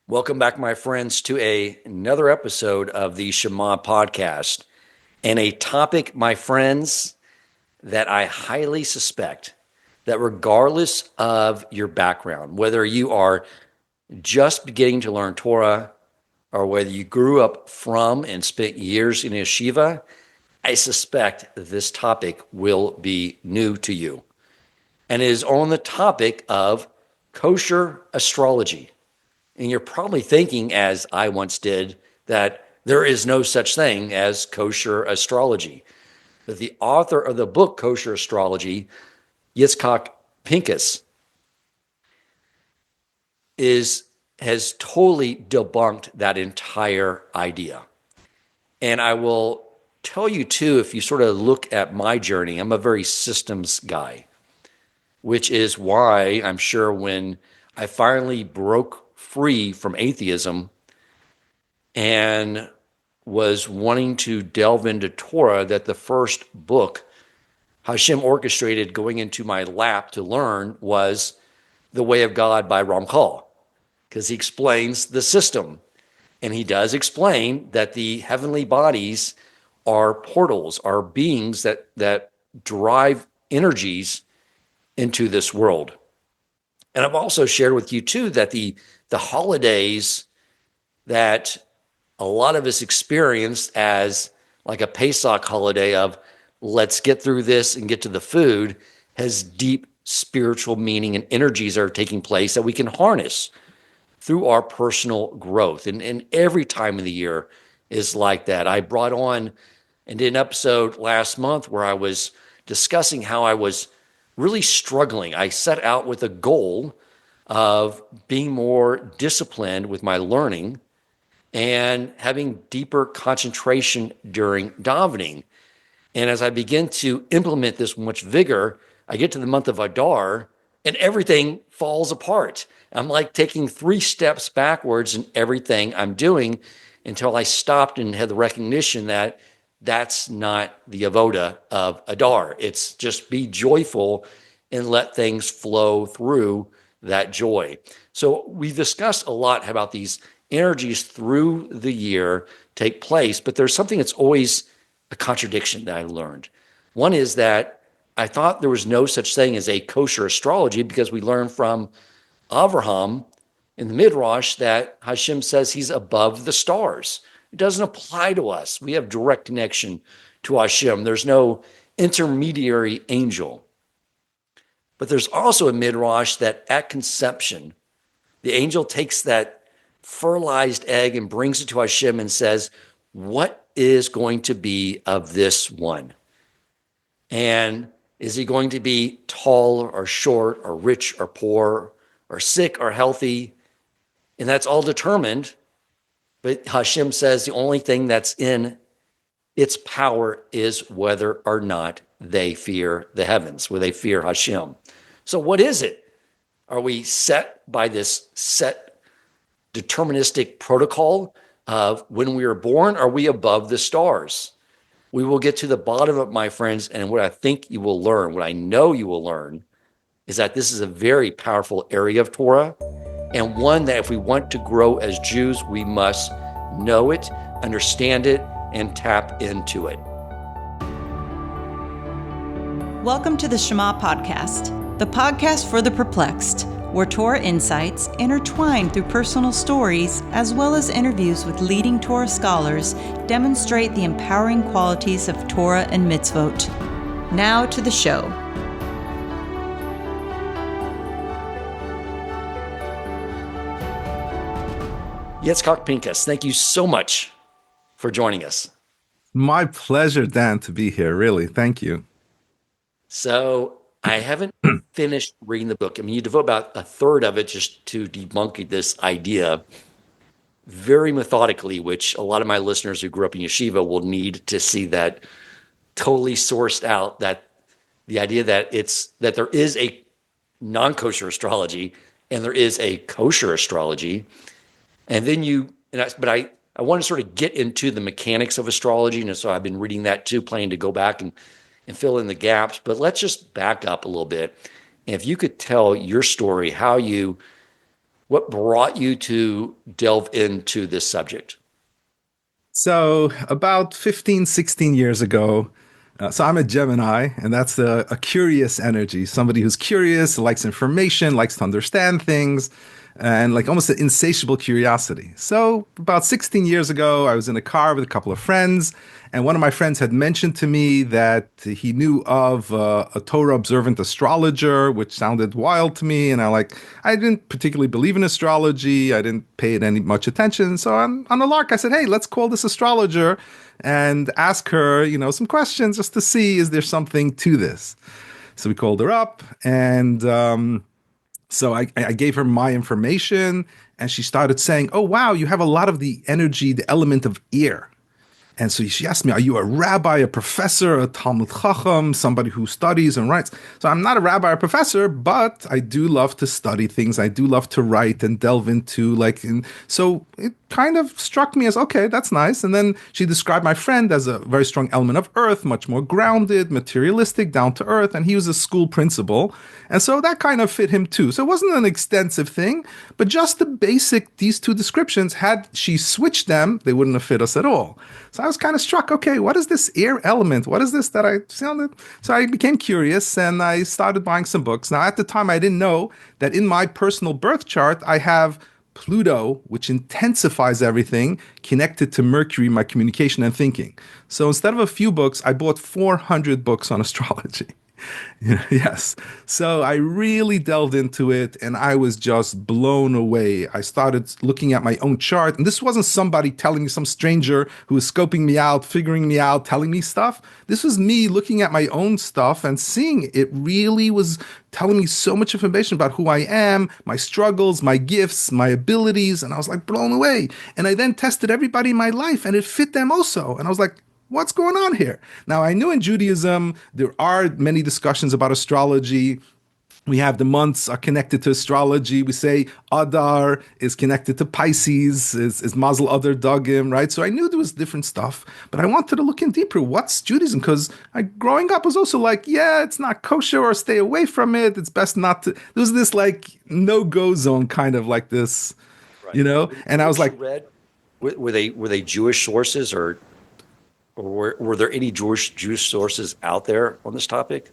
Welcome back, my friends, to another episode of the Shema podcast, and a topic, my friends, that I highly suspect that regardless of your background, whether you are just beginning to learn Torah or whether you grew up from and spent years in yeshiva, I suspect this topic will be new to you. And it is on the topic of kosher astrology. And you're probably thinking, as I once did, that there is no such thing as kosher astrology. But the author of the book, Kosher Astrology, Yitzchok Pinkesz, has totally debunked that entire idea. And I will tell you, too, if you sort of look at my journey, I'm a very systems guy, which is why I'm sure when I finally broke free from atheism and was wanting to delve into Torah, that the first book Hashem orchestrated going into my lap to learn was The Way of God by Ramchal, because he explains the system. And he does explain that the heavenly bodies are portals, are beings that drive energies into this world. And I've also shared with you, too, that the holidays that a lot of us experienced as like a Pesach holiday of let's get through this and get to the food has deep spiritual meaning and energies that are taking place that we can harness through our personal growth. And every time of the year is like that. I brought on and did an episode last month where I was discussing how I was really struggling. I set out with a goal of being more disciplined with my learning and having deeper concentration during davening. And as I begin to implement this with much vigor, I get to the month of Adar and everything falls apart. I'm like taking 3 steps backwards in everything I'm doing until I stopped and had the recognition that that's not the avoda of Adar. It's just be joyful and let things flow through that joy. So we've discussed a lot about these energies through the year take place, but there's something that's always a contradiction that I learned. One is that I thought there was no such thing as a kosher astrology because we learned from Abraham in the Midrash that Hashem says he's above the stars. It doesn't apply to us. We have direct connection to Hashem. There's no intermediary angel. But there's also a midrash that at conception, the angel takes that fertilized egg and brings it to Hashem and says, what is going to be of this one? And is he going to be tall or short or rich or poor or sick or healthy? And that's all determined. But Hashem says the only thing that's in its power is whether or not they fear the heavens, whether they fear Hashem. So what is it? Are we set by this set deterministic protocol of when we are born? Are we above the stars? We will get to the bottom of it, my friends, and what I think you will learn, what I know you will learn, is that this is a very powerful area of Torah, and one that if we want to grow as Jews, we must know it, understand it, and tap into it. Welcome to the Shema Podcast, the podcast for the perplexed, where Torah insights, intertwined through personal stories, as well as interviews with leading Torah scholars, demonstrate the empowering qualities of Torah and mitzvot. Now to the show. Yitzchok Pinkesz, thank you so much for joining us. My pleasure, Dan, to be here. Really. Thank you. So I haven't finished reading the book. I mean, you devote about a third of it just to debunking this idea very methodically, which a lot of my listeners who grew up in yeshiva will need to see that totally sourced out, that the idea that there is a non-kosher astrology and there is a kosher astrology. And then I want to sort of get into the mechanics of astrology. And so I've been reading that too, planning to go back and fill in the gaps. But let's just back up a little bit. And if you could tell your story, how you What brought you to delve into this subject? So about 15, 16 years ago, so I'm a Gemini, and that's a curious energy, somebody who's curious, likes information, likes to understand things, and like almost an insatiable curiosity. So about 16 years ago, I was in a car with a couple of friends, and one of my friends had mentioned to me that he knew of a Torah observant astrologer, which sounded wild to me. And I didn't particularly believe in astrology. I didn't pay it any much attention. So on a lark, I said, hey, let's call this astrologer and ask her, some questions just to see, is there something to this? So we called her up, and so I gave her my information, and she started saying, oh, wow, you have a lot of the energy, the element of ear. And so she asked me, are you a rabbi, a professor, a Talmud Chacham, somebody who studies and writes? So I'm not a rabbi or professor, but I do love to study things. I do love to write and delve into so it kind of struck me as, okay, that's nice. And then she described my friend as a very strong element of earth, much more grounded, materialistic, down to earth. And he was a school principal. And so that kind of fit him too. So it wasn't an extensive thing, but just the basic, these two descriptions, had she switched them, they wouldn't have fit us at all. So I was kind of struck, okay, what is this air element? What is this that I sounded? So I became curious, and I started buying some books. Now, at the time, I didn't know that in my personal birth chart, I have Pluto, which intensifies everything, connected to Mercury, my communication and thinking. So instead of a few books, I bought 400 books on astrology. Yes. So I really delved into it, and I was just blown away. I started looking at my own chart, and this wasn't somebody telling me, some stranger who was scoping me out, figuring me out, telling me stuff. This was me looking at my own stuff and seeing it really was telling me so much information about who I am, my struggles, my gifts, my abilities, and I was like blown away. And I then tested everybody in my life, and it fit them also. And I was like, what's going on here? Now, I knew in Judaism, there are many discussions about astrology. We have the months are connected to astrology. We say Adar is connected to Pisces, is Mazel Adar Dagim, right? So I knew there was different stuff, but I wanted to look in deeper. What's Judaism? Because growing up was also like, yeah, it's not kosher, or stay away from it. It's best not to. There was this like no-go zone kind of like this, Right. And I was like, were they Jewish sources, or were there any Jewish sources out there on this topic?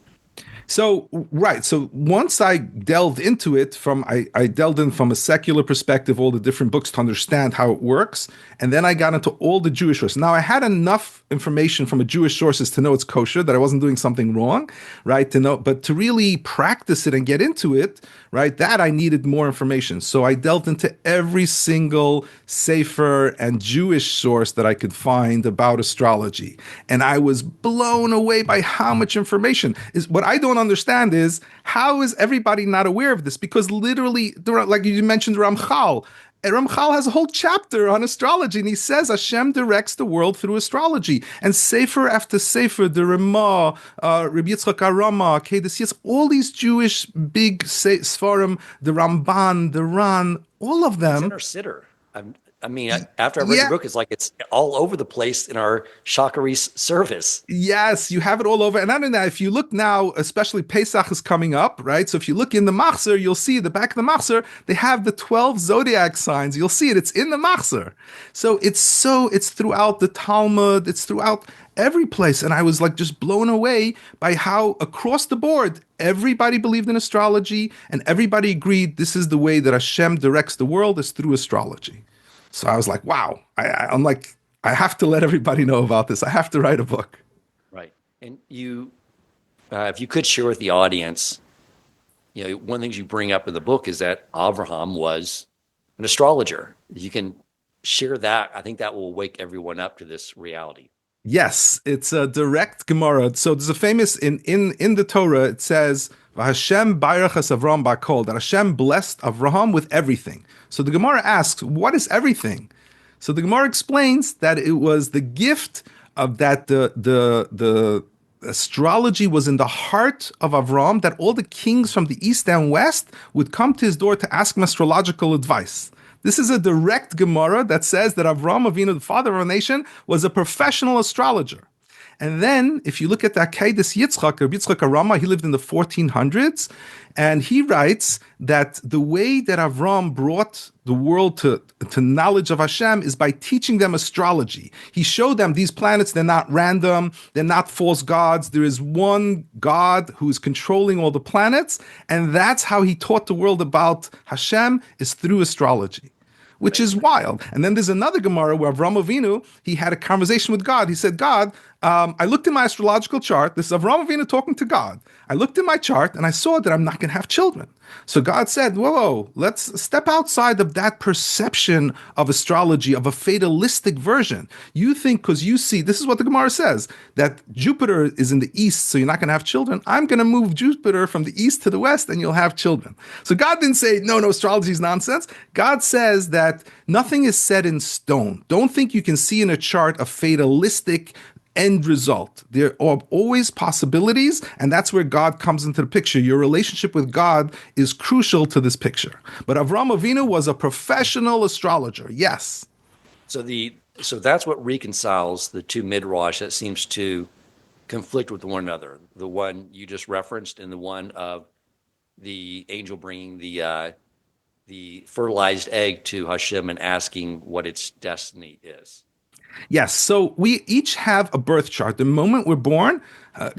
So, right. So once I delved into it I delved in from a secular perspective, all the different books to understand how it works. And then I got into all the Jewish sources. Now I had enough information from a Jewish sources to know it's kosher, that I wasn't doing something wrong, right? To know, but to really practice it and get into it, right? That I needed more information. So I delved into every single sefer and Jewish source that I could find about astrology. And I was blown away by how much information is. What I don't understand is, how is everybody not aware of this? Because literally, like you mentioned, Ramchal has a whole chapter on astrology, and he says Hashem directs the world through astrology. And sefer after sefer, the Ramah, Rabbi Yitzchok Arama, Kedes, all these Jewish big sfarim, the Ramban, the Ran, all of them. Center sitter. I mean, after I read the book, it's like it's all over the place in our Shakaris service. Yes, you have it all over. And not only that, if you look now, especially Pesach is coming up, right? So if you look in the Machzor, you'll see the back of the Machzor, they have the 12 zodiac signs. You'll see it. It's in the Machzor. So it's throughout the Talmud. It's throughout every place. And I was like just blown away by how across the board, everybody believed in astrology, and everybody agreed this is the way that Hashem directs the world, is through astrology. So I was like, wow, I'm like, I have to let everybody know about this. I have to write a book. Right. And you, if you could share with the audience, one of the things you bring up in the book is that Abraham was an astrologer. You can share that. I think that will wake everyone up to this reality. Yes, it's a direct Gemara. So there's a famous, in the Torah, it says, Hashem Bayrachas Avraham Bakol, that Hashem blessed Avraham with everything. So the Gemara asks, what is everything? So the Gemara explains that it was the gift of that the astrology was in the heart of Avraham, that all the kings from the east and west would come to his door to ask him astrological advice. This is a direct Gemara that says that Abraham Avinu, the father of our nation, was a professional astrologer. And then if you look at that Kedis Yitzchok, or Yitzchok Arama, he lived in the 1400s, and he writes that the way that Avram brought the world to knowledge of Hashem is by teaching them astrology. He showed them these planets, they're not random, they're not false gods. There is one God who is controlling all the planets, and that's how he taught the world about Hashem, is through astrology, which is wild. And then there's another Gemara where Abraham Avinu, he had a conversation with God. He said, God, I looked in my astrological chart. This is Abraham Avinu talking to God. I looked in my chart and I saw that I'm not going to have children. So God said, whoa, let's step outside of that perception of astrology, of a fatalistic version. You think, because you see, this is what the Gemara says, that Jupiter is in the east, so you're not going to have children. I'm going to move Jupiter from the east to the west and you'll have children. So God didn't say, no, astrology is nonsense. God says that nothing is set in stone. Don't think you can see in a chart a fatalistic end result. There are always possibilities, and that's where God comes into the picture. Your relationship with God is crucial to this picture. But Avraham Avinu was a professional astrologer, yes. So that's what reconciles the two midrash that seems to conflict with one another. The one you just referenced, and the one of the angel bringing the fertilized egg to Hashem and asking what its destiny is. Yes, so we each have a birth chart. The moment we're born,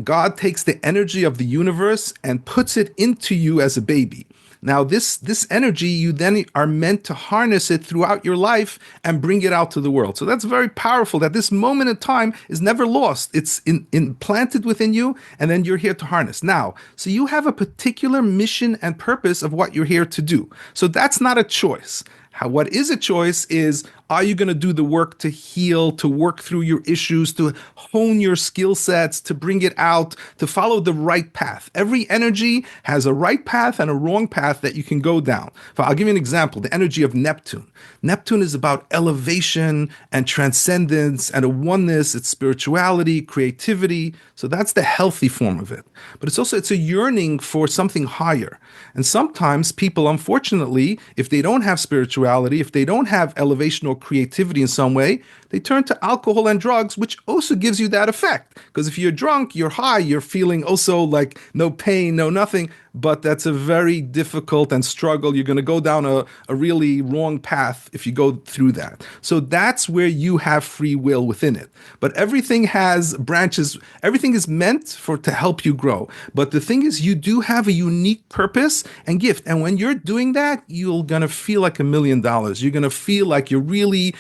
God takes the energy of the universe and puts it into you as a baby. Now, this energy, you then are meant to harness it throughout your life and bring it out to the world. So that's very powerful, that this moment in time is never lost. It's implanted within you, and then you're here to harness. Now, so you have a particular mission and purpose of what you're here to do. So that's not a choice. What is a choice is, are you going to do the work to heal, to work through your issues, to hone your skill sets, to bring it out, to follow the right path? Every energy has a right path and a wrong path that you can go down. I'll give you an example, the energy of Neptune. Neptune is about elevation and transcendence and a oneness. It's spirituality, creativity. So that's the healthy form of it. But it's a yearning for something higher. And sometimes people, unfortunately, if they don't have spirituality, if they don't have elevation or creativity in some way, they turn to alcohol and drugs, which also gives you that effect. Because if you're drunk, you're high, you're feeling also like no pain, no nothing. But that's a very difficult and struggle. You're going to go down a really wrong path if you go through that. So that's where you have free will within it. But everything has branches. Everything is meant to help you grow. But the thing is, you do have a unique purpose and gift. And when you're doing that, you're going to feel like $1 million. You're going to feel like you're really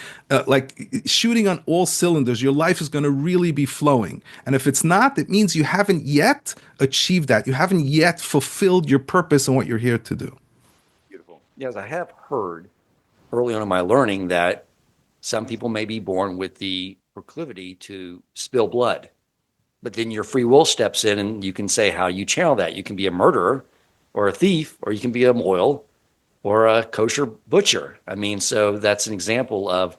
like shooting on all cylinders. Your life is going to really be flowing. And if it's not, it means you haven't yet achieved that. You haven't yet fulfilled your purpose and what you're here to do. Beautiful. Yes, I have heard early on in my learning that some people may be born with the proclivity to spill blood, but then your free will steps in and you can say how you channel that. You can be a murderer or a thief, or you can be a loyal or a kosher butcher. I mean, so that's an example of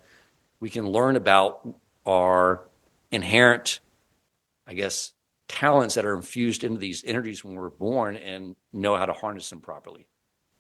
we can learn about our inherent, I guess, talents that are infused into these energies when we're born and know how to harness them properly.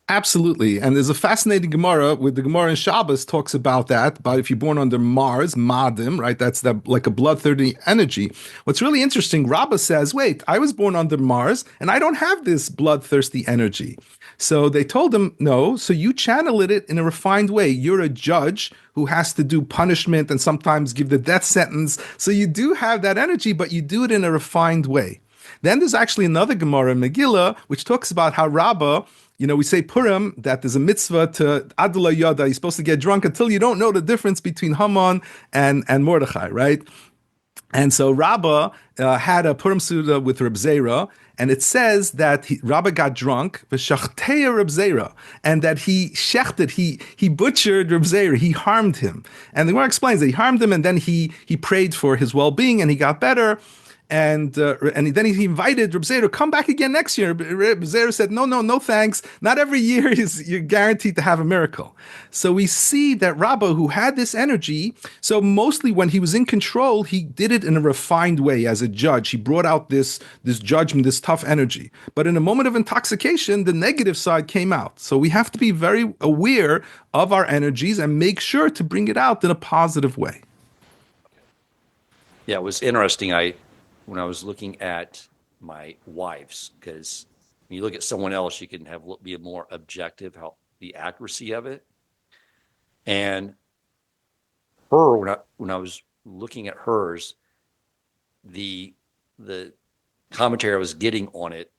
Absolutely. And there's a fascinating Gemara with the Gemara in Shabbos talks about that, about if you're born under Mars, Madim, right? That's like a bloodthirsty energy. What's really interesting, Rabbah says, wait, I was born under Mars and I don't have this bloodthirsty energy. So they told him, no, so you channel it in a refined way. You're a judge who has to do punishment and sometimes give the death sentence. So you do have that energy, but you do it in a refined way. Then there's actually another Gemara in Megillah, which talks about how Rabbah, we say Purim, that there's a mitzvah to Adula Yada. You're supposed to get drunk until you don't know the difference between Haman and Mordechai, right? And so Rabbah had a Purim Suda with Reb Zera, and it says that Rabbah got drunk, and that he butchered Reb Zera, he harmed him. And the Gemara explains that he harmed him, and then he prayed for his well-being, and he got better. And then he invited Reb Zera to come back again next year. Reb Zera said, no, thanks. Not every year you're guaranteed to have a miracle. So we see that Rabbah, who had this energy, so mostly when he was in control, he did it in a refined way as a judge. He brought out this judgment, this tough energy. But in a moment of intoxication, the negative side came out. So we have to be very aware of our energies and make sure to bring it out in a positive way. Yeah, it was interesting. when I was looking at my wife's, because when you look at someone else, you can be a more objective, how the accuracy of it. And her, when I was looking at hers, the commentary I was getting on it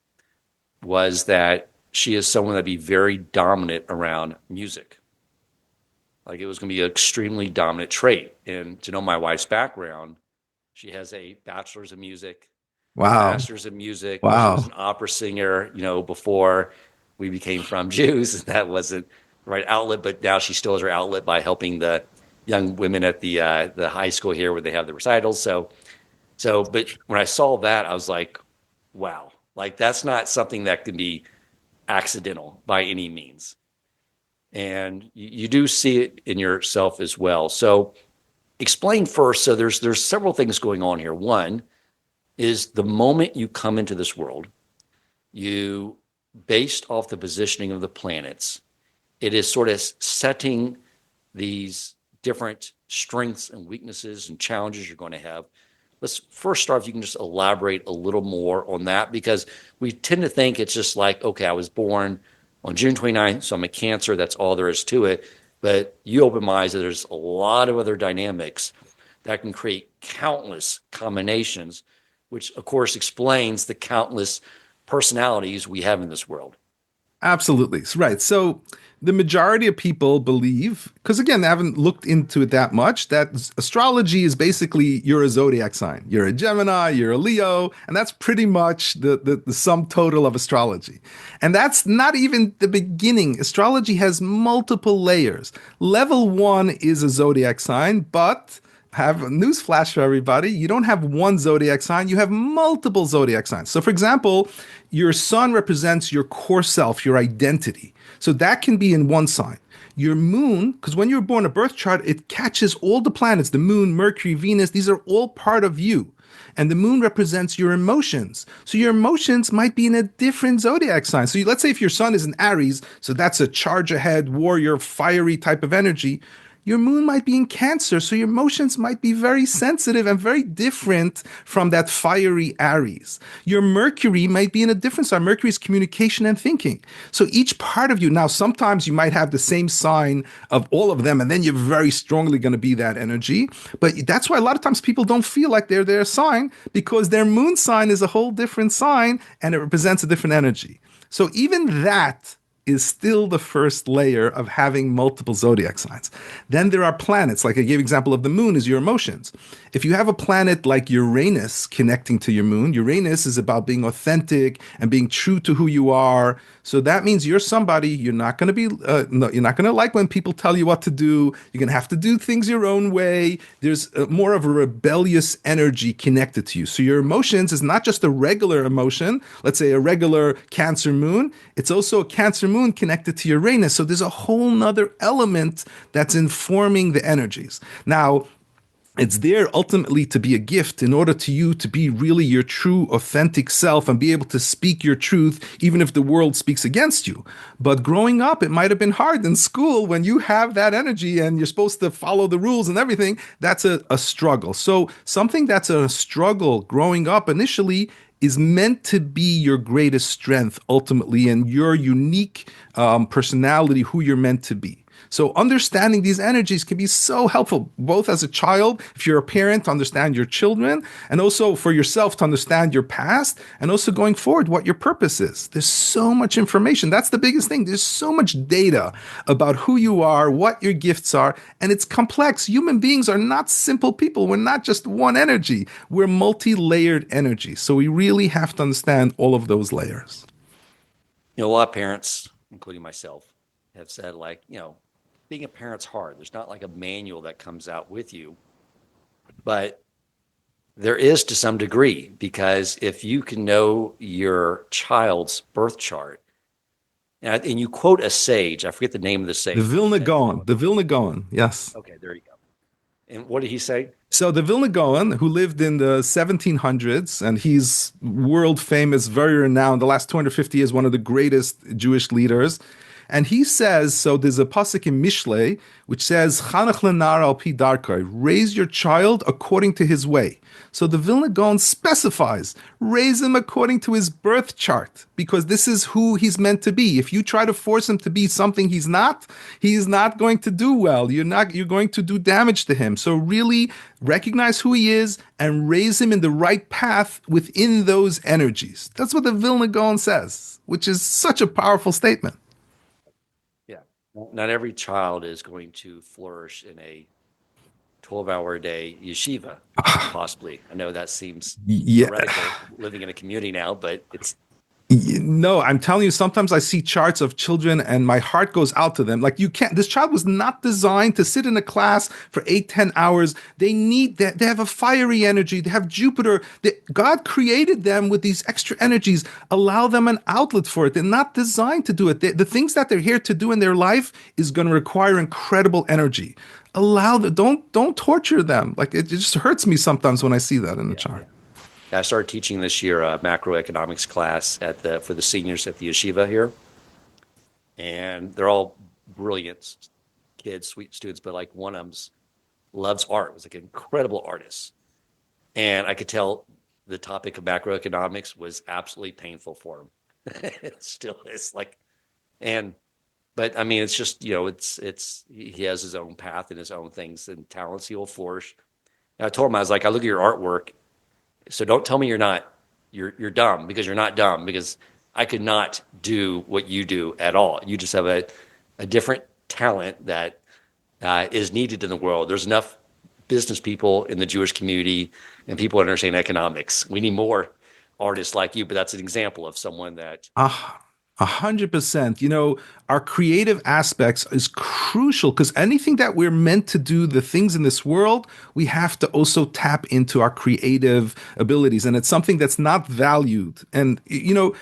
was that she is someone that'd be very dominant around music. Like it was going to be an extremely dominant trait. And to know my wife's background, she has a bachelor's in music, Wow. master's in music. She was Wow. an opera singer, before we became from Jews. That wasn't the right outlet, but now she still has her outlet by helping the young women at the high school here where they have the recitals. But when I saw that, I was like, wow, like that's not something that can be accidental by any means. And you do see it in yourself as well. So explain first. So there's several things going on here. One is the moment you come into this world, you, based off the positioning of the planets, it is sort of setting these different strengths and weaknesses and challenges you're going to have. Let's first start, if you can just elaborate a little more on that, because we tend to think it's just like, okay, I was born on June 29th, so I'm a Cancer, that's all there is to it. But you open my eyes that there's a lot of other dynamics that can create countless combinations, which of course explains the countless personalities we have in this world. Absolutely. Right. So the majority of people believe, because again, they haven't looked into it that much, that astrology is basically you're a zodiac sign. You're a Gemini, you're a Leo, and that's pretty much the sum total of astrology. And that's not even the beginning. Astrology has multiple layers. Level one is a zodiac sign, but have a news flash for everybody. You don't have one zodiac sign, you have multiple zodiac signs. So, for example, your sun represents your core self, your identity. So, that can be in one sign. Your moon, because when you're born, a birth chart, it catches all the planets, the moon, Mercury, Venus, these are all part of you. And the moon represents your emotions. So your emotions might be in a different zodiac sign. So let's say if your sun is in Aries, so that's a charge ahead, warrior, fiery type of energy. Your moon might be in Cancer, so your emotions might be very sensitive and very different from that fiery Aries. Your Mercury might be in a different sign. Mercury is communication and thinking. So each part of you, now sometimes you might have the same sign of all of them, and then you're very strongly going to be that energy. But that's why a lot of times people don't feel like they're their sign, because their moon sign is a whole different sign and it represents a different energy. So even that is still the first layer of having multiple zodiac signs. Then there are planets, like I gave example of the moon is your emotions. If you have a planet like Uranus connecting to your moon, Uranus is about being authentic and being true to who you are. So that means you're somebody, you're not going to be, no, you're not going to like when people tell you what to do. You're going to have to do things your own way. There's more of a rebellious energy connected to you. So your emotions is not just a regular emotion, let's say a regular Cancer moon. It's also a Cancer moon connected to Uranus. So there's a whole nother element that's informing the energies. Now, it's there ultimately to be a gift in order to you to be really your true authentic self and be able to speak your truth even if the world speaks against you. But growing up, it might have been hard in school when you have that energy and you're supposed to follow the rules and everything. That's a struggle. So something that's a struggle growing up initially is meant to be your greatest strength ultimately and your unique personality, who you're meant to be. So understanding these energies can be so helpful, both as a child, if you're a parent, to understand your children, and also for yourself to understand your past, and also going forward, what your purpose is. There's so much information. That's the biggest thing. There's so much data about who you are, what your gifts are, and it's complex. Human beings are not simple people. We're not just one energy. We're multi-layered energy. So we really have to understand all of those layers. A lot of parents, including myself, have said like, being a parent's hard. There's not like a manual that comes out with you, but there is to some degree, because if you can know your child's birth chart, and you quote a sage, I forget the name of the sage. The Vilna Gaon. The Vilna Gaon. Yes. Okay, there you go. And what did he say? So the Vilna Gaon, who lived in the 1700s, and he's world famous, very renowned, the last 250 years, one of the greatest Jewish leaders. And he says, so there's a pasuk in Mishlei which says, Chanach lenar al pi darkei, raise your child according to his way. So the Vilna Gaon specifies, raise him according to his birth chart, because this is who he's meant to be. If you try to force him to be something he's not going to do well. You're going to do damage to him. So really recognize who he is and raise him in the right path within those energies. That's what the Vilna Gaon says, which is such a powerful statement. Yeah. Not every child is going to flourish in a 12-hour a day yeshiva, possibly. I know that seems theoretical living in a community now, but it's. No, I'm telling you, sometimes I see charts of children and my heart goes out to them. Like, you can't, this child was not designed to sit in a class for 8-10 hours. They need that. They have a fiery energy. They have Jupiter. God created them with these extra energies. Allow them an outlet for it. They're not designed to do it. The things that they're here to do in their life is going to require incredible energy. Allow them, don't torture them. Like, it just hurts me sometimes when I see that in the chart. I started teaching this year a macroeconomics class for the seniors at the yeshiva here, and they're all brilliant kids, sweet students. But like one of them loves art, was like an incredible artist, and I could tell the topic of macroeconomics was absolutely painful for him. It still is but I mean, it's just he has his own path and his own things and talents he will flourish. And I told him, I was like, I look at your artwork. So don't tell me you're dumb, because you're not dumb, because I could not do what you do at all. You just have a different talent that is needed in the world. There's enough business people in the Jewish community and people that understand economics. We need more artists like you, but that's an example of someone that. 100%. Our creative aspects is crucial, because anything that we're meant to do, the things in this world, we have to also tap into our creative abilities. And it's something that's not valued. And,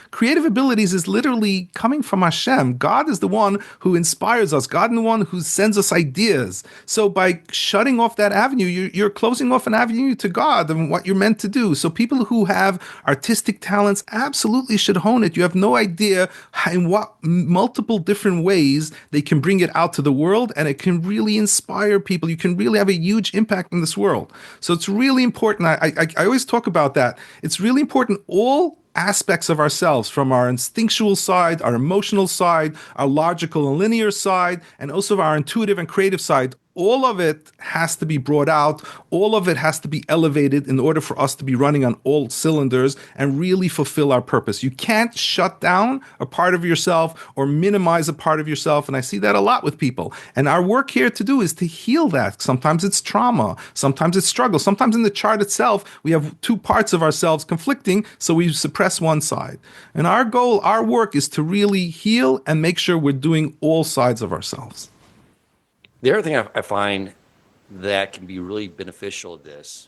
creative abilities is literally coming from Hashem. God is the one who inspires us. God is the one who sends us ideas. So by shutting off that avenue, you're closing off an avenue to God and what you're meant to do. So people who have artistic talents absolutely should hone it. You have no idea in what multiple different ways they can bring it out to the world, and it can really inspire people. You can really have a huge impact in this world. So it's really important. I always talk about that. It's really important. All aspects of ourselves, from our instinctual side, our emotional side, our logical and linear side, and also our intuitive and creative side, all of it has to be brought out. All of it has to be elevated in order for us to be running on all cylinders and really fulfill our purpose. You can't shut down a part of yourself or minimize a part of yourself. And I see that a lot with people. And our work here to do is to heal that. Sometimes it's trauma. Sometimes it's struggle. Sometimes in the chart itself, we have two parts of ourselves conflicting, so we suppress one side. And our goal, our work, is to really heal and make sure we're doing all sides of ourselves. The other thing I find that can be really beneficial of this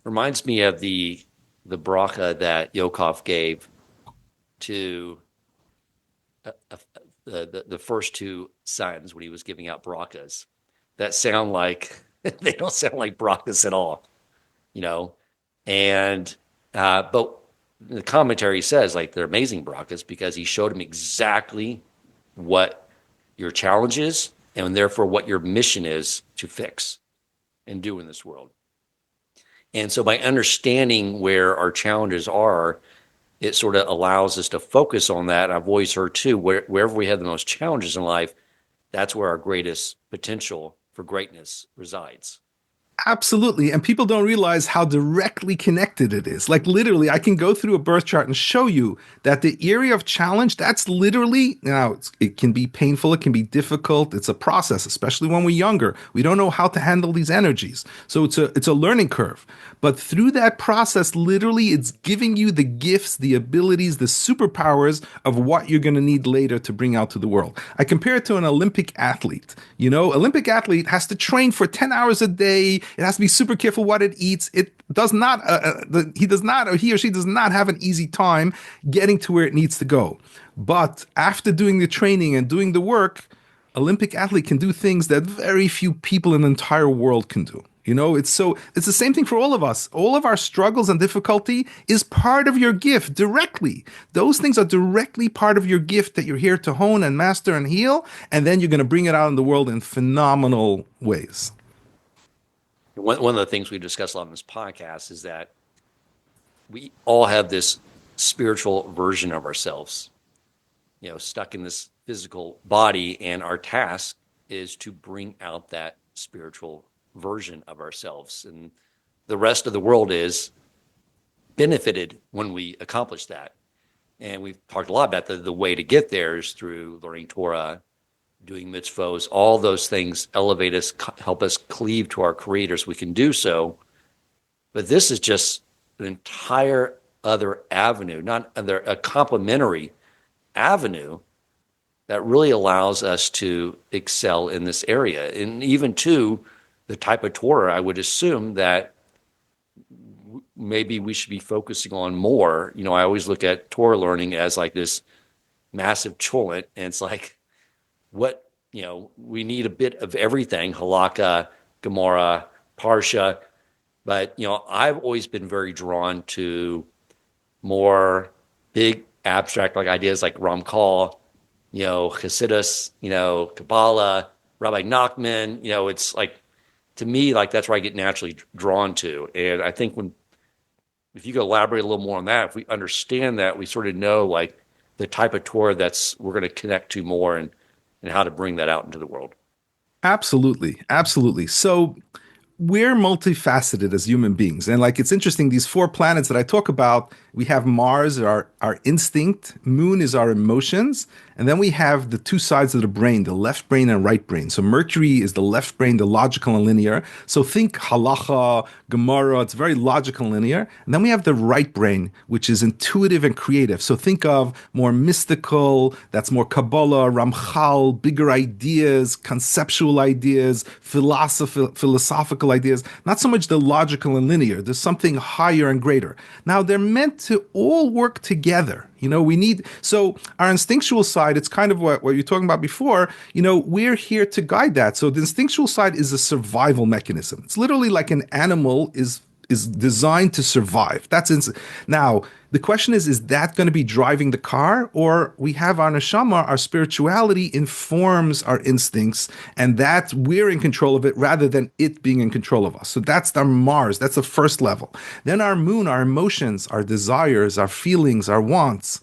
reminds me of the bracha that Yaakov gave to the first two sons when he was giving out brachas. That sound like they don't sound like brachas at all, And but the commentary says like they're amazing brachas because he showed him exactly what your challenge is, and therefore what your mission is to fix and do in this world. And so by understanding where our challenges are, it sort of allows us to focus on that. I've always heard too, wherever we have the most challenges in life, that's where our greatest potential for greatness resides. Absolutely. And people don't realize how directly connected it is. Like literally, I can go through a birth chart and show you that the area of challenge, that's literally, it can be painful, it can be difficult. It's a process, especially when we're younger. We don't know how to handle these energies. So it's a learning curve. But through that process, literally, it's giving you the gifts, the abilities, the superpowers of what you're going to need later to bring out to the world. I compare it to an Olympic athlete. Olympic athlete has to train for 10 hours a day. It has to be super careful what it eats. It does not, he or she does not have an easy time getting to where it needs to go. But after doing the training and doing the work, Olympic athlete can do things that very few people in the entire world can do. It's the same thing for all of us. All of our struggles and difficulty is part of your gift directly. Those things are directly part of your gift that you're here to hone and master and heal. And then you're going to bring it out in the world in phenomenal ways. One of the things we discuss a lot in this podcast is that we all have this spiritual version of ourselves, stuck in this physical body, and our task is to bring out that spiritual version of ourselves. And the rest of the world is benefited when we accomplish that. And we've talked a lot about the way to get there is through learning Torah, doing mitzvos, all those things elevate us, help us cleave to our Creator so we can do so. But this is just an entire other avenue, a complementary avenue that really allows us to excel in this area. And even to the type of Torah, I would assume that maybe we should be focusing on more. I always look at Torah learning as like this massive cholent, and it's like, we need a bit of everything, halakha, Gemara, Parsha. But, I've always been very drawn to more big abstract like ideas like Ramchal, Chassidus, Kabbalah, Rabbi Nachman. It's like, to me, like that's where I get naturally drawn to. And I think if you could elaborate a little more on that, if we understand that, we sort of know like the type of Torah we're going to connect to more and how to bring that out into the world. Absolutely. Absolutely. So we're multifaceted as human beings. And like, it's interesting, these 4 planets that I talk about, we have Mars, our instinct, Moon is our emotions, and then we have the 2 sides of the brain, the left brain and right brain. So Mercury is the left brain, the logical and linear. So think halacha, Gemara, it's very logical and linear. And then we have the right brain, which is intuitive and creative. So think of more mystical, that's more Kabbalah, Ramchal, bigger ideas, conceptual ideas, philosophical ideas, not so much the logical and linear. There's something higher and greater. Now, they're meant to all work together. So our instinctual side, it's kind of what you were talking about before, we're here to guide that. So the instinctual side is a survival mechanism. It's literally like an animal is designed to survive. Now, the question is that going to be driving the car, or we have our neshama, our spirituality informs our instincts, and that we're in control of it rather than it being in control of us. So that's our Mars. That's the first level. Then our Moon, our emotions, our desires, our feelings, our wants.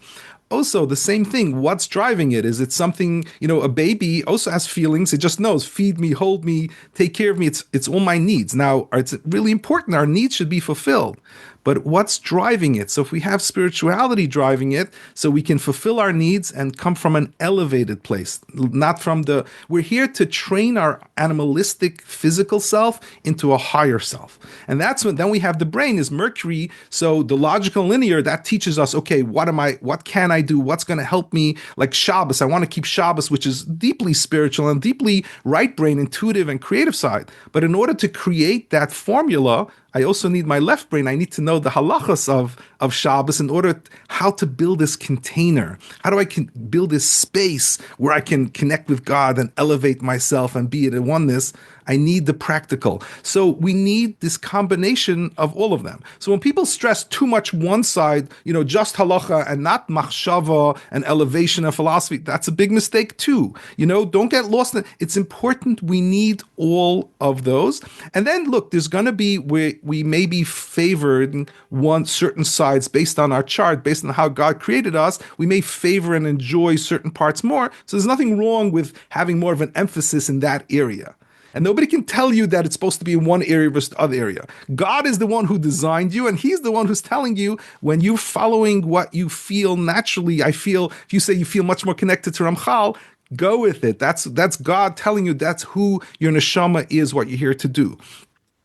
Also, the same thing. What's driving it? Is it something, a baby also has feelings. It just knows, feed me, hold me, take care of me. It's all my needs. Now, it's really important. Our needs should be fulfilled. But what's driving it? So if we have spirituality driving it, so we can fulfill our needs and come from an elevated place, not from we're here to train our animalistic physical self into a higher self. And then we have the brain is Mercury. So the logical linear, that teaches us, okay, what can I do? What's going to help me? Like Shabbos, I want to keep Shabbos, which is deeply spiritual and deeply right brain, intuitive and creative side. But in order to create that formula, I also need my left brain. I need to know the halachas of Shabbos in order how to build this container. How do I build this space where I can connect with God and elevate myself and be in oneness? I need the practical. So we need this combination of all of them. So when people stress too much one side, just halacha and not machshava and elevation and philosophy, that's a big mistake too. Don't get lost in it. It's important. We need all of those. And then look, there's going to be where we may be favored one certain sides based on our chart, based on how God created us. We may favor and enjoy certain parts more. So there's nothing wrong with having more of an emphasis in that area. And nobody can tell you that it's supposed to be in one area versus the other area. God is the one who designed you, and he's the one who's telling you when you're following what you feel naturally. If you say you feel much more connected to Ramchal, go with it. That's God telling you that's who your neshama is, what you're here to do.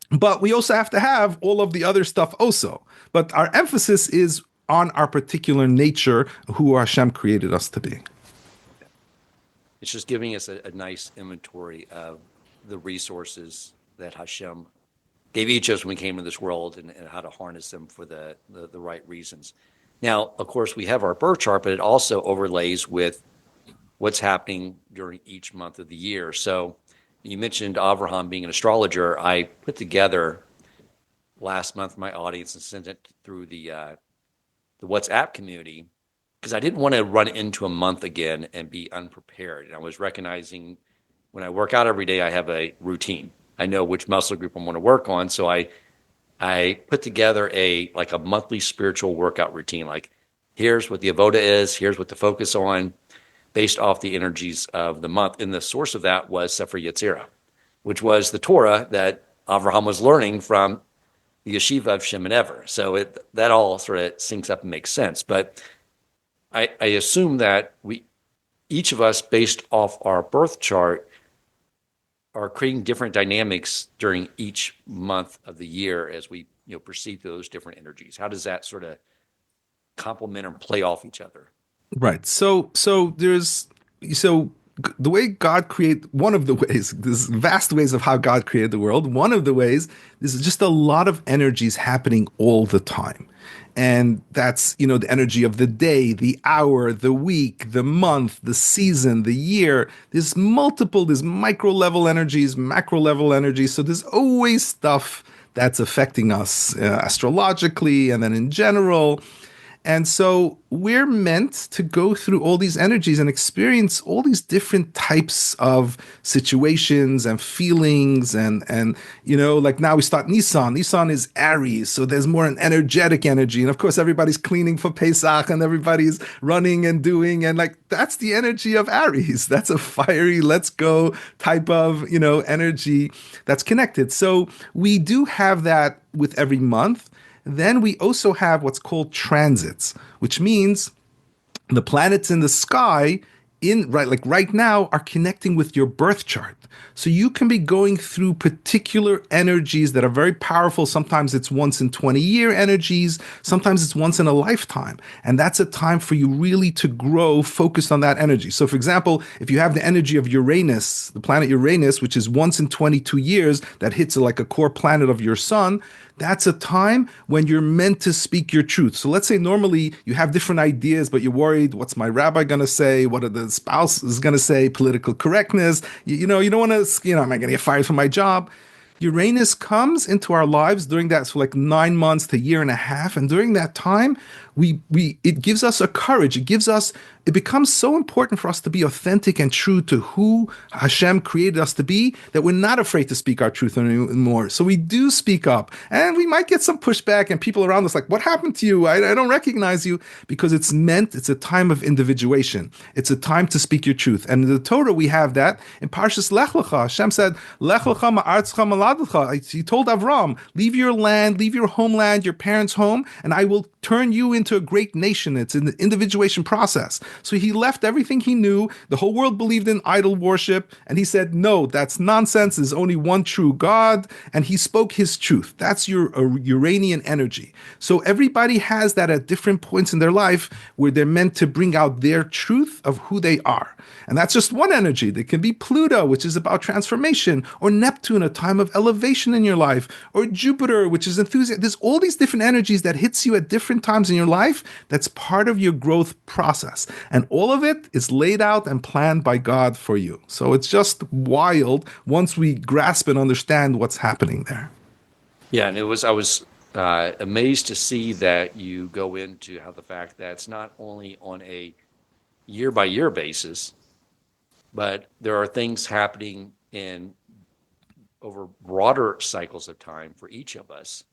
But we also have to have all of the other stuff also. But our emphasis is on our particular nature, who Hashem created us to be. It's just giving us a nice inventory of the resources that Hashem gave each of us when we came into this world and how to harness them for the right reasons. Now, of course, we have our birth chart, but it also overlays with what's happening during each month of the year. So you mentioned Abraham being an astrologer. I put together last month my audience and sent it through the WhatsApp community because I didn't want to run into a month again and be unprepared. And I was recognizing when I work out every day, I have a routine. I know which muscle group I'm going to work on. So I put together a monthly spiritual workout routine. Like, here's what the avoda is, here's what to focus on based off the energies of the month. And the source of that was Sefer Yetzirah, which was the Torah that Avraham was learning from the yeshiva of Shimon Ever. So that all sort of syncs up and makes sense. But I assume that each of us, based off our birth chart, are creating different dynamics during each month of the year as we perceive those different energies. How does that sort of complement or play off each other? Right. The way God created, one of the ways, there's vast ways of how God created the world. One of the ways is just a lot of energies happening all the time. And that's, the energy of the day, the hour, the week, the month, the season, the year. There's micro level energies, macro level energies. So there's always stuff that's affecting us astrologically and then in general. And so we're meant to go through all these energies and experience all these different types of situations and feelings. And like now we start Nisan. Nisan is Aries, so there's more an energetic energy. And of course, everybody's cleaning for Pesach and everybody's running and doing. And that's the energy of Aries. That's a fiery, let's go type of, energy that's connected. So we do have that with every month. Then we also have what's called transits, which means the planets in the sky right now are connecting with your birth chart. So you can be going through particular energies that are very powerful. Sometimes it's once in 20-year energies. Sometimes it's once in a lifetime. And that's a time for you really to grow focused on that energy. So for example, if you have the energy of Uranus, the planet Uranus, which is once in 22 years, that hits like a core planet of your sun, that's a time when you're meant to speak your truth. So let's say normally you have different ideas, but you're worried, what's my rabbi going to say? What are the spouse is going to say? Political correctness. You don't want to, am I going to get fired from my job? Uranus comes into our lives during that, so like 9 months to a year and a half. And during that time, it gives us a courage. It becomes so important for us to be authentic and true to who Hashem created us to be that we're not afraid to speak our truth anymore. So we do speak up, and we might get some pushback and people around us like, what happened to you? I don't recognize you, because it's a time of individuation. It's a time to speak your truth. And in the Torah, we have that. In Parshas Lech Lecha, Hashem said, Lech Lecha ma'aretzcha moladecha. He told Avram, leave your land, leave your homeland, your parents' home, and I will turn you into a great nation. It's an individuation process. So he left everything he knew. The whole world believed in idol worship. And he said, no, that's nonsense. There's only one true God. And he spoke his truth. That's your Uranian energy. So everybody has that at different points in their life where they're meant to bring out their truth of who they are. And that's just one energy. There can be Pluto, which is about transformation, or Neptune, a time of elevation in your life, or Jupiter, which is enthusiasm. There's all these different energies that hits you at different times in your life. That's part of your growth process. And all of it is laid out and planned by God for you. So it's just wild once we grasp and understand what's happening there. Yeah, and I was amazed to see that you go into how the fact that it's not only on a year-by-year basis, but there are things happening over broader cycles of time for each of us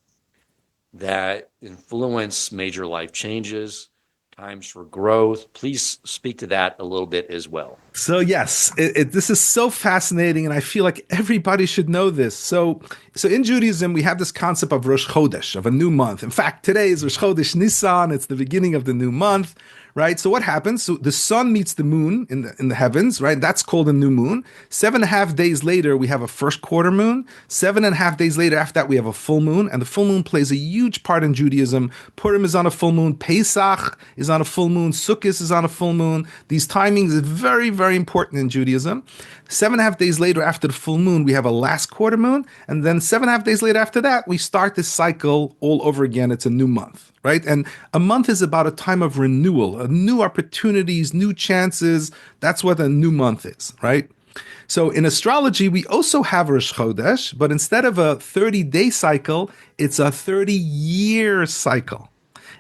that influence major life changes, times for growth. Please speak to that a little bit as well. So yes, this is so fascinating, and I feel like everybody should know this. So in Judaism, we have this concept of Rosh Chodesh, of a new month. In fact, today is Rosh Chodesh Nisan. It's the beginning of the new month. Right? So what happens? So the sun meets the moon in the heavens, right? That's called a new moon. 7.5 days later, we have a first quarter moon. 7.5 days later, after that, we have a full moon. And the full moon plays a huge part in Judaism. Purim is on a full moon. Pesach is on a full moon. Sukkot is on a full moon. These timings are very, very important in Judaism. 7.5 days later, after the full moon, we have a last quarter moon. And then 7.5 days later after that, we start this cycle all over again. It's a new month. Right? And a month is about a time of renewal, new opportunities, new chances. That's what a new month is, right? So in astrology, we also have Rosh Chodesh, but instead of a 30-day cycle, it's a 30-year cycle.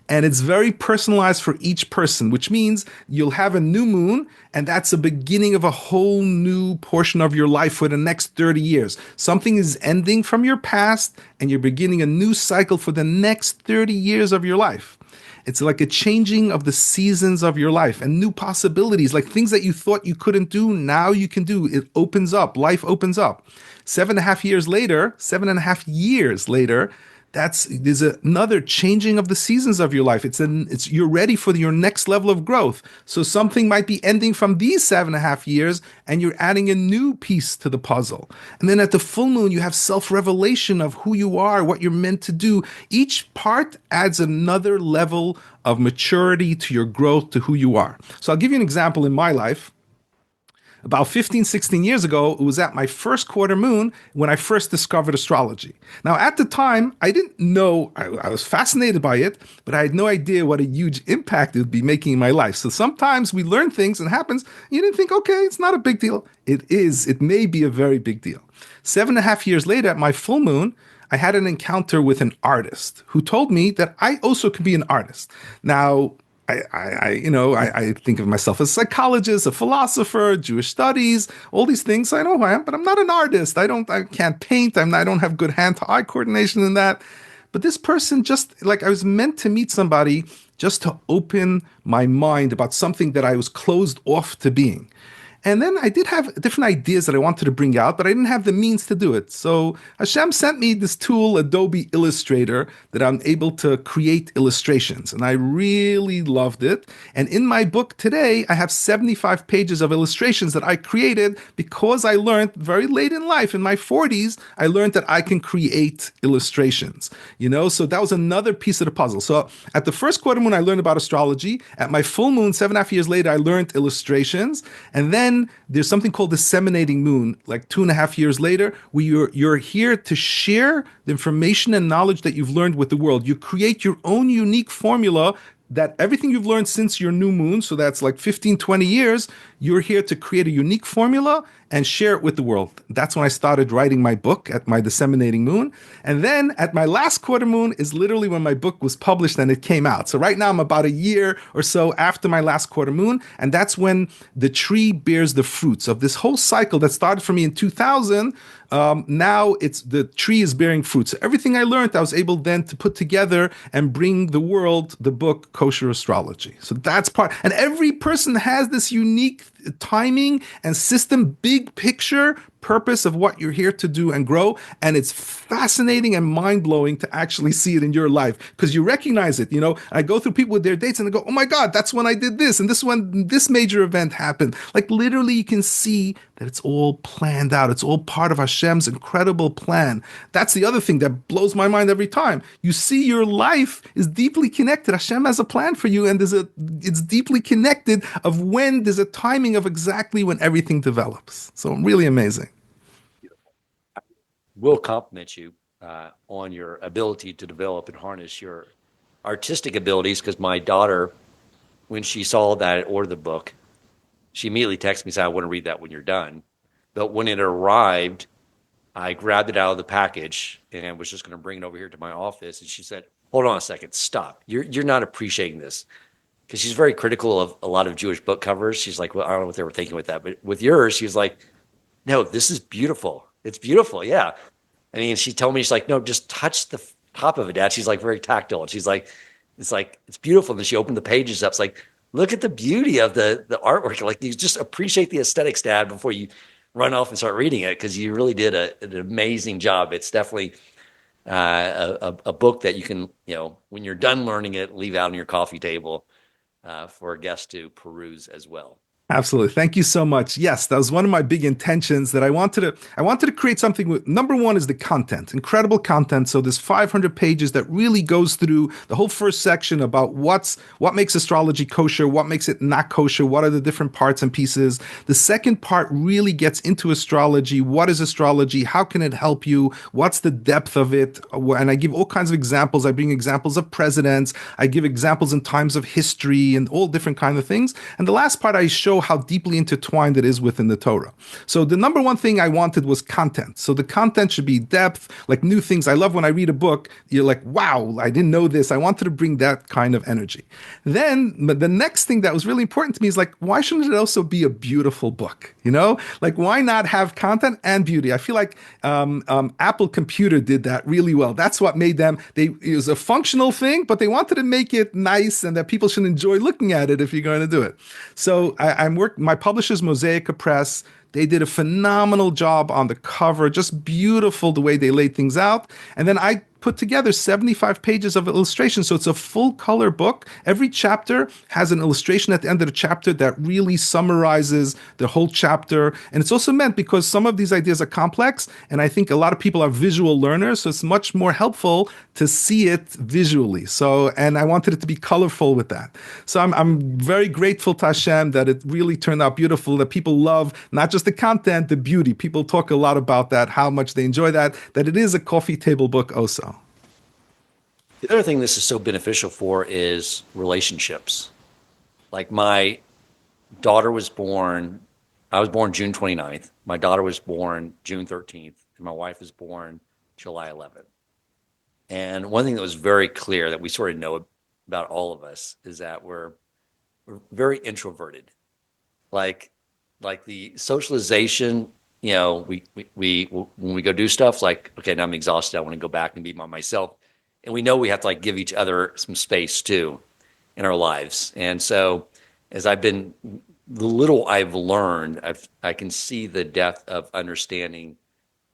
And it's very personalized for each person, which means you'll have a new moon, and that's the beginning of a whole new portion of your life for the next 30 years. Something is ending from your past, and you're beginning a new cycle for the next 30 years of your life. It's like a changing of the seasons of your life and new possibilities, like things that you thought you couldn't do, now you can do. It opens up, life opens up. 7.5 years later, there's another changing of the seasons of your life. It's you're ready for your next level of growth. So something might be ending from these 7.5 years, and you're adding a new piece to the puzzle. And then at the full moon, you have self-revelation of who you are, what you're meant to do. Each part adds another level of maturity to your growth, to who you are. So I'll give you an example in my life. About 15, 16 years ago, it was at my first quarter moon when I first discovered astrology. Now, at the time, I didn't know, I was fascinated by it, but I had no idea what a huge impact it would be making in my life. So sometimes we learn things and it happens, you didn't think, okay, it's not a big deal. It is. It may be a very big deal. 7.5 years later, at my full moon, I had an encounter with an artist who told me that I also could be an artist. Now, I think of myself as a psychologist, a philosopher, Jewish studies, all these things. I know who I am, but I'm not an artist. I can't paint. I don't have good hand-to-eye coordination in that. But this person, just like I was meant to meet somebody just to open my mind about something that I was closed off to being. And then I did have different ideas that I wanted to bring out, but I didn't have the means to do it. So Hashem sent me this tool, Adobe Illustrator, that I'm able to create illustrations. And I really loved it. And in my book today, I have 75 pages of illustrations that I created because I learned very late in life, in my 40s, I learned that I can create illustrations. So that was another piece of the puzzle. So at the first quarter moon, I learned about astrology. At my full moon, 7.5 years later, I learned illustrations. And then there's something called disseminating moon, like 2.5 years later, where you're here to share the information and knowledge that you've learned with the world. You create your own unique formula that everything you've learned since your new moon, so that's like 15, 20 years, you're here to create a unique formula and share it with the world. That's when I started writing my book at my disseminating moon. And then at my last quarter moon is literally when my book was published and it came out. So right now I'm about a year or so after my last quarter moon. And that's when the tree bears the fruits of this whole cycle that started for me in 2000. Now the tree is bearing fruit. So everything I learned, I was able then to put together and bring the world the book Kosher Astrology. So that's part. And every person has this unique timing and system, big picture purpose of what you're here to do and grow. And it's fascinating and mind-blowing to actually see it in your life because you recognize it. I go through people with their dates and I go, oh my God, that's when I did this. And this when this major event happened. Like literally you can see that it's all planned out. It's all part of Hashem's incredible plan. That's the other thing that blows my mind every time. You see your life is deeply connected. Hashem has a plan for you and it's deeply connected of when there's a timing of exactly when everything develops. So really amazing. Will compliment you on your ability to develop and harness your artistic abilities because my daughter, when she saw that I ordered the book, she immediately texted me and said, I want to read that when you're done. But when it arrived, I grabbed it out of the package and was just going to bring it over here to my office. And she said, hold on a second, stop. You're not appreciating this. Because she's very critical of a lot of Jewish book covers. She's like, well, I don't know what they were thinking with that. But with yours, she was like, no, this is beautiful. It's beautiful, yeah. I mean, she told me, she's like, no, just touch the top of it, Dad. She's like very tactile. And she's like, it's beautiful. And then she opened the pages up. It's like, look at the beauty of the artwork. Like you just appreciate the aesthetics, Dad, before you run off and start reading it because you really did an amazing job. It's definitely a book that you can, when you're done learning it, leave out on your coffee table for a guest to peruse as well. Absolutely. Thank you so much. Yes, that was one of my big intentions that I wanted to create something with. Number one is the content, incredible content. So there's 500 pages that really goes through the whole first section about what makes astrology kosher, what makes it not kosher, what are the different parts and pieces. The second part really gets into astrology. What is astrology? How can it help you? What's the depth of it? And I give all kinds of examples. I bring examples of presidents. I give examples in times of history and all different kinds of things. And the last part, I show show how deeply intertwined it is within the Torah. So the number one thing I wanted was content. So the content should be depth, like new things. I love when I read a book, you're like, wow, I didn't know this. I wanted to bring that kind of energy. Then the next thing that was really important to me is like, why shouldn't it also be a beautiful book? Like why not have content and beauty? I feel like Apple Computer did that really well. That's what made them, it was a functional thing, but they wanted to make it nice and that people should enjoy looking at it if you're going to do it. So my publisher's Mosaica Press. They did a phenomenal job on the cover, just beautiful the way they laid things out. And then I put together 75 pages of illustration. So it's a full color book. Every chapter has an illustration at the end of the chapter that really summarizes the whole chapter. And it's also meant because some of these ideas are complex, and I think a lot of people are visual learners, so it's much more helpful to see it visually. So, and I wanted it to be colorful with that. So I'm very grateful to Hashem that it really turned out beautiful, that people love not just the content, the beauty. People talk a lot about that, how much they enjoy that it is a coffee table book also. The other thing this is so beneficial for is relationships. Like my daughter was born, I was born June 29th. My daughter was born June 13th, and my wife was born July 11th. And one thing that was very clear that we sort of know about all of us is that we're very introverted. Like the socialization, we when we go do stuff, like, okay, now I'm exhausted, I want to go back and be by myself. And we know we have to like give each other some space too in our lives. And so as the little I've learned, I can see the depth of understanding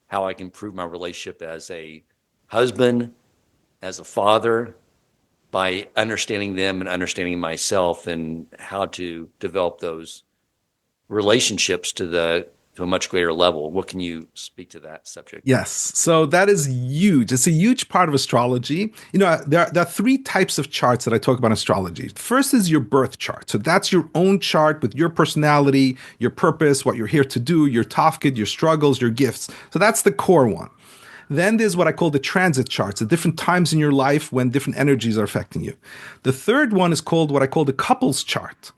how I can improve my relationship as a husband, as a father, by understanding them and understanding myself and how to develop those relationships to a much greater level. What can you speak to that subject? Yes. So that is huge. It's a huge part of astrology. There are three types of charts that I talk about in astrology. First is your birth chart. So that's your own chart with your personality, your purpose, what you're here to do, your tafkid, your struggles, your gifts. So that's the core one. Then there's what I call the transit charts, the different times in your life when different energies are affecting you. The third one is called what I call the couples chart.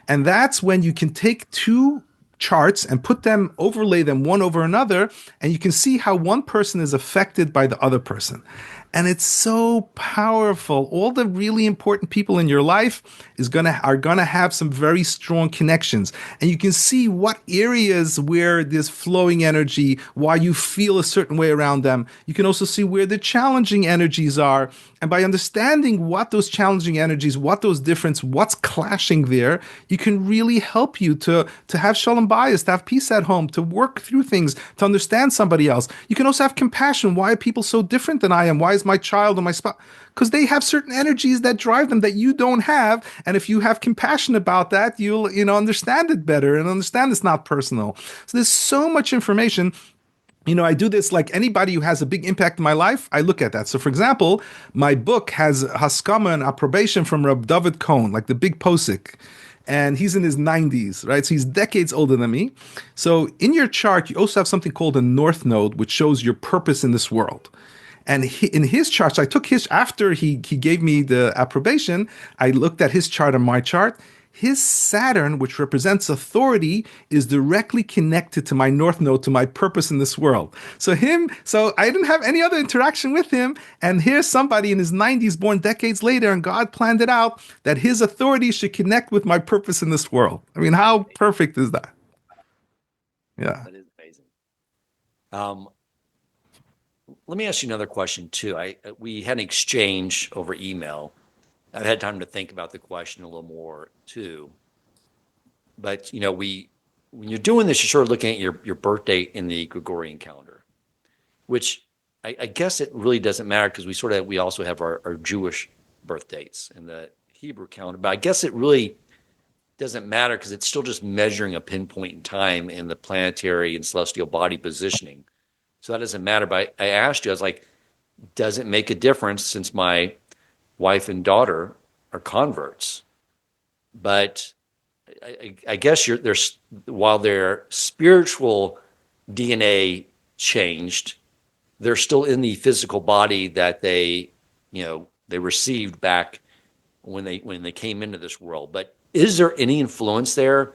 And that's when you can take two charts and overlay them one over another, and you can see how one person is affected by the other person. And it's so powerful. All the really important people in your life are gonna have some very strong connections. And you can see what areas where there's flowing energy, why you feel a certain way around them. You can also see where the challenging energies are. And by understanding what those challenging energies, what's clashing there, you can really help you to have shalom bayis, to have peace at home, to work through things, to understand somebody else. You can also have compassion. Why are people so different than I am? Why is my child or my spouse? Because they have certain energies that drive them that you don't have. And if you have compassion about that, you'll understand it better and understand it's not personal. So there's so much information. I do this like anybody who has a big impact in my life, I look at that. So for example, my book has haskama and approbation from Rab David Cohen, like the big posik. And he's in his 90s, right? So he's decades older than me. So in your chart, you also have something called a North Node, which shows your purpose in this world. And in his charts, I took after he gave me the approbation, I looked at his chart and my chart. His Saturn, which represents authority, is directly connected to my North Node, to my purpose in this world. So I didn't have any other interaction with him. And here's somebody in his 90s, born decades later, and God planned it out that his authority should connect with my purpose in this world. I mean, how perfect is that? Yeah. That is amazing. Let me ask you another question too. We had an exchange over email. I've had time to think about the question a little more too. But when you're doing this, you're sort of looking at your birth date in the Gregorian calendar, which I guess it really doesn't matter because we also have our Jewish birth dates in the Hebrew calendar. But I guess it really doesn't matter because it's still just measuring a pinpoint in time in the planetary and celestial body positioning. So that doesn't matter. But I asked you, I was like, does it make a difference since my wife and daughter are converts? But I guess while their spiritual DNA changed, they're still in the physical body that they received back when they came into this world. But is there any influence there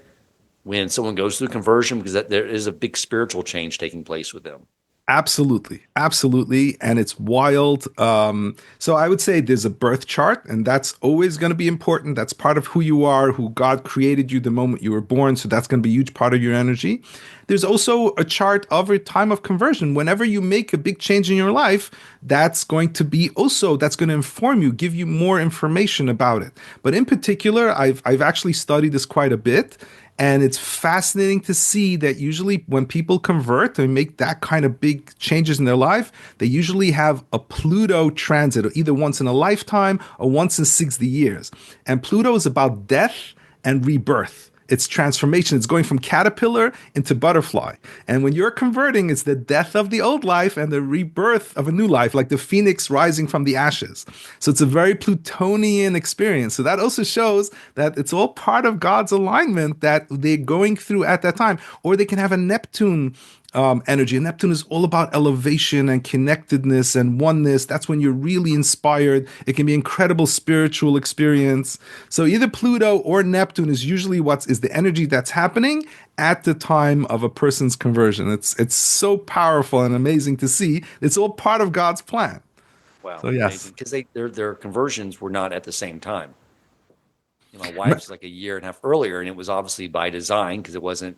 when someone goes through conversion, because there is a big spiritual change taking place with them. Absolutely, absolutely, and it's wild. So I would say there's a birth chart, and that's always going to be important. That's part of who you are, who God created you the moment you were born. So that's going to be a huge part of your energy. There's also a chart of a time of conversion. Whenever you make a big change in your life, that's going to be also that's going to inform you, give you more information about it. But in particular, I've actually studied this quite a bit. And it's fascinating to see that usually when people convert and make that kind of big changes in their life, they usually have a Pluto transit, either once in a lifetime or once in 60 years. And Pluto is about death and rebirth. It's transformation. It's going from caterpillar into butterfly. And when you're converting, it's the death of the old life and the rebirth of a new life, like the phoenix rising from the ashes. So it's a very Plutonian experience. So that also shows that it's all part of God's alignment that they're going through at that time. Or they can have a Neptune energy. And Neptune is all about elevation and connectedness and oneness. That's when you're really inspired. It can be an incredible spiritual experience. So either Pluto or Neptune is usually what is the energy that's happening at the time of a person's conversion. It's so powerful and amazing to see. It's all part of God's plan. Wow, So yes, because their conversions were not at the same time. My wife's like a year and a half earlier, and it was obviously by design because it wasn't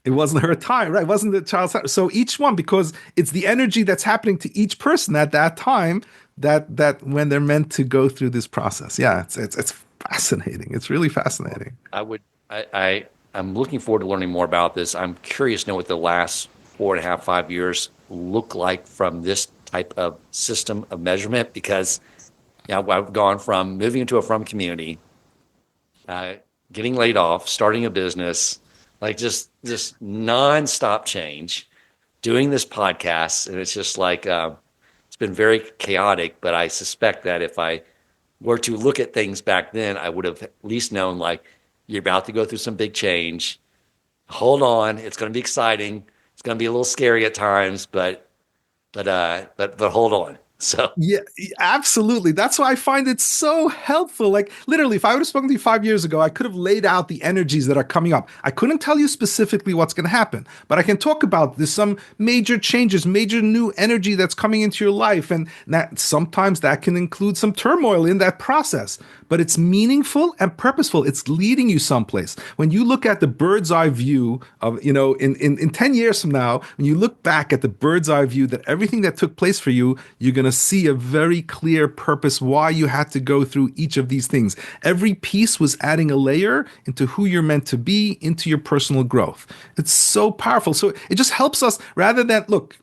her time, right? It wasn't the child's time. So each one, because it's the energy that's happening to each person at that time that when they're meant to go through this process. Yeah, it's fascinating. It's really fascinating. I'm looking forward to learning more about this. I'm curious to know what the last 4.5, 5 years look like from this type of system of measurement, because I've gone from moving into a from community, getting laid off, starting a business, like just nonstop change, doing this podcast. And it's just like, it's been very chaotic, but I suspect that if I were to look at things back then, I would have at least known, like, you're about to go through some big change. Hold on. It's going to be exciting. It's going to be a little scary at times, but hold on. So Yeah, absolutely. That's why I find it so helpful. Like literally, if I would have spoken to you 5 years ago, I could have laid out the energies that are coming up. I couldn't tell you specifically what's going to happen, but I can talk about there's some major changes, major new energy that's coming into your life, and that sometimes that can include some turmoil in that process. But it's meaningful and purposeful. It's leading you someplace. When you look at the bird's eye view of, in 10 years from now, when you look back at the bird's eye view that everything that took place for you, you're going to see a very clear purpose why you had to go through each of these things. Every piece was adding a layer into who you're meant to be, into your personal growth. It's so powerful. So it just helps us rather than, look,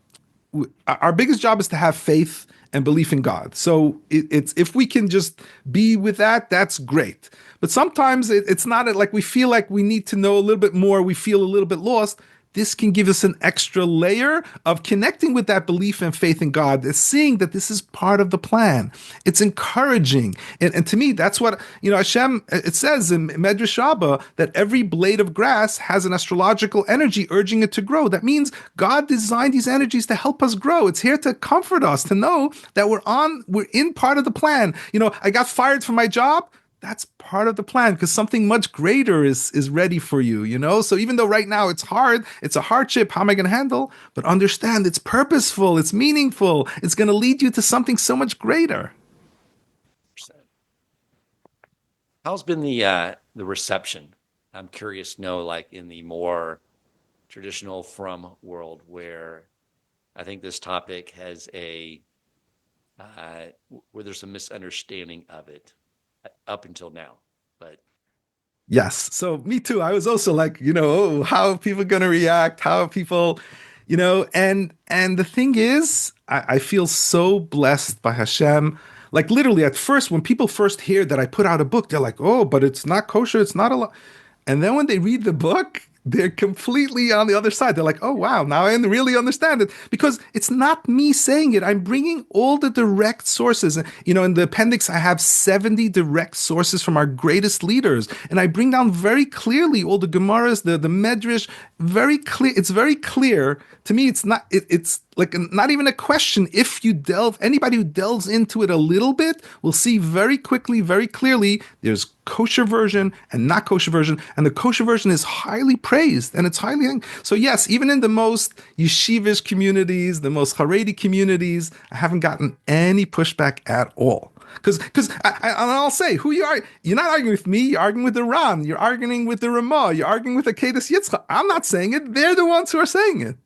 our biggest job is to have faith and belief in God. So it's if we can just be with that, that's great. But sometimes it's not like we feel like we need to know a little bit more. We feel a little bit lost. This can give us an extra layer of connecting with that belief and faith in God, seeing that this is part of the plan. It's encouraging. And to me, that's what, Hashem, it says in Medrash Rabbah that every blade of grass has an astrological energy urging it to grow. That means God designed these energies to help us grow. It's here to comfort us, to know that we're in part of the plan. I got fired from my job. That's part of the plan because something much greater is ready for you, So even though right now it's hard, it's a hardship, how am I going to handle? But understand it's purposeful, it's meaningful, it's going to lead you to something so much greater. How's been the reception? I'm curious to know, like in the more traditional from world, where I think this topic has where there's a misunderstanding of it up until now, but Yes. So me too. I was also like, oh, how are people going to react? How are people, and the thing is, I feel so blessed by Hashem. Like literally at first, when people first hear that I put out a book, they're like, oh, but it's not kosher. It's not a lot. And then when they read the book, they're completely on the other side. They're like, oh, wow, now I really understand it. Because it's not me saying it. I'm bringing all the direct sources. In the appendix, I have 70 direct sources from our greatest leaders. And I bring down very clearly all the Gemaras, the Medrash, very clear. It's very clear. To me, it's not, it's like not even a question. If you anybody who delves into it a little bit will see very quickly, very clearly, there's kosher version and not kosher version, and the kosher version is highly praised, and it's highly, so yes, even in the most yeshivish communities, the most Haredi communities, I haven't gotten any pushback at all. Because I'll say, who you are, you're not arguing with me, you're arguing with the Ran, you're arguing with the Ramah, you're arguing with the Kedes Yitzchak. I'm not saying it, they're the ones who are saying it.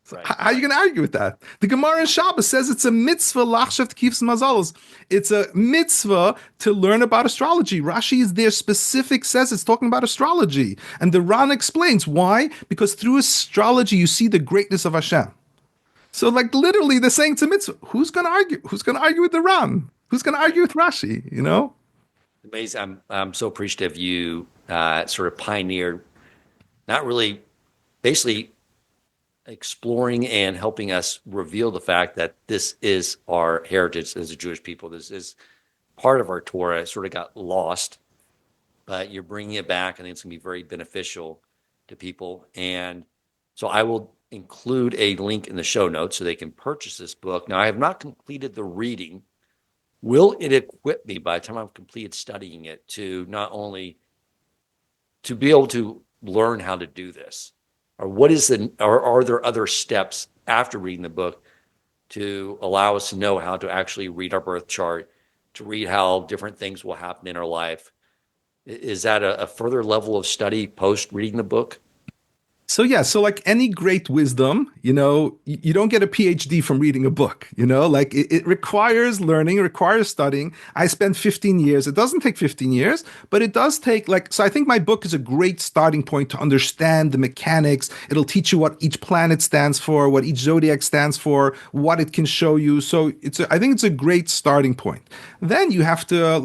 So Right. how are you going to argue with that? The Gemara in Shabbos says it's a mitzvah lachshav kifs mazalos. It's a mitzvah to learn about astrology. Rashi is there specific, says it's talking about astrology. And the Ran explains why. Because through astrology, you see the greatness of Hashem. So like literally they're saying it's a mitzvah. Who's going to argue? Who's going to argue with the Ran? Who's going to argue with Rashi, you know? Amazing. I'm so appreciative you sort of pioneered, not really, basically exploring and helping us reveal the fact that this is our heritage as a Jewish people. This is part of our Torah. It sort of got lost, but you're bringing it back. I think it's going to be very beneficial to people. And so I will include a link in the show notes so they can purchase this book. Now, I have not completed the reading. Will it equip me by the time I've completed studying it to not only to be able to learn how to do this, or are there other steps after reading the book to allow us to know how to actually read our birth chart, to read how different things will happen in our life? Is that a further level of study post reading the book? So yeah, so like any great wisdom, you know, you don't get a PhD from reading a book, you know, like it requires learning, it requires studying. I spent 15 years. It doesn't take 15 years, but it does take so I think my book is a great starting point to understand the mechanics. It'll teach you what each planet stands for, what each zodiac stands for, what it can show you. So I think it's a great starting point. Then you have to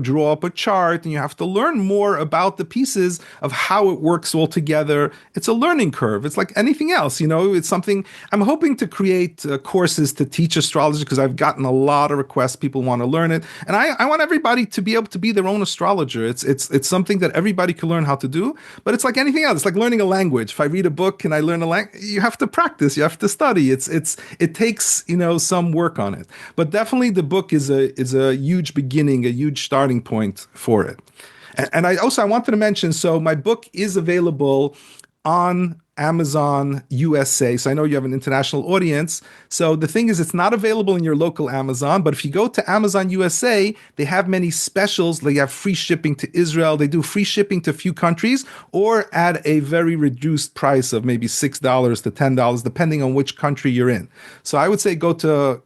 draw up a chart, and you have to learn more about the pieces of how it works all together. It's a learning curve. It's like anything else, you know, it's something I'm hoping to create courses to teach astrology, because I've gotten a lot of requests. People want to learn it. And I want everybody to be able to be their own astrologer. It's something that everybody can learn how to do, but it's like anything else. It's like learning a language. If I read a book and I learn a language, you have to practice, you have to study. It takes, you know, some work on it, but definitely the book is a huge beginning, a huge starting point for it. And I wanted to mention, so my book is available on Amazon USA. So I know you have an international audience. So the thing is, it's not available in your local Amazon, but if you go to Amazon USA, they have many specials. They have free shipping to Israel. They do free shipping to a few countries, or at a very reduced price of maybe $6 to $10, depending on which country you're in. So I would say go to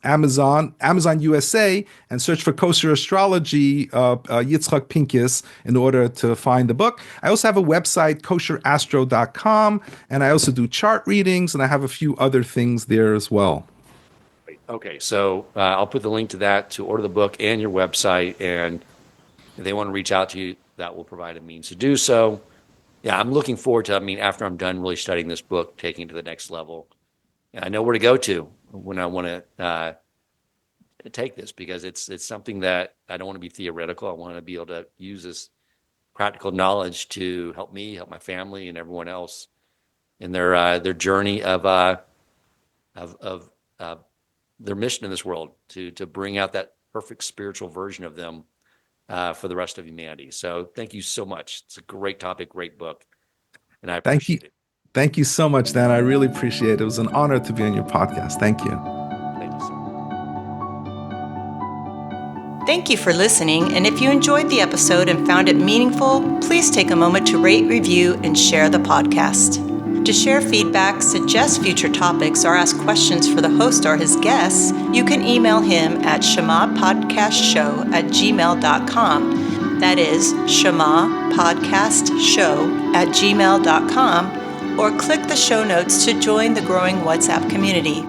Amazon USA, and search for Kosher Astrology, Yitzchok Pinkesz, in order to find the book. I also have a website, kosherastro.com, and I also do chart readings, and I have a few other things there as well. Okay, so I'll put the link to that to order the book and your website, and if they want to reach out to you, that will provide a means to do so. Yeah, I'm looking forward to, after I'm done really studying this book, taking it to the next level. And I know where to go to when I want to take this, because it's something that I don't want to be theoretical. I want to be able to use this practical knowledge to help me, help my family, and everyone else in their journey of their mission in this world, to bring out that perfect spiritual version of them for the rest of humanity. So thank you so much. It's a great topic, great book, and I appreciate it. Thank you so much, Dan. I really appreciate it. It was an honor to be on your podcast. Thank you. Thank you so much. Thank you for listening, and if you enjoyed the episode and found it meaningful, please take a moment to rate, review, and share the podcast. To share feedback, suggest future topics, or ask questions for the host or his guests, you can email him at shemapodcastshow@gmail.com. That is shemapodcastshow@gmail.com, or click the show notes to join the growing WhatsApp community.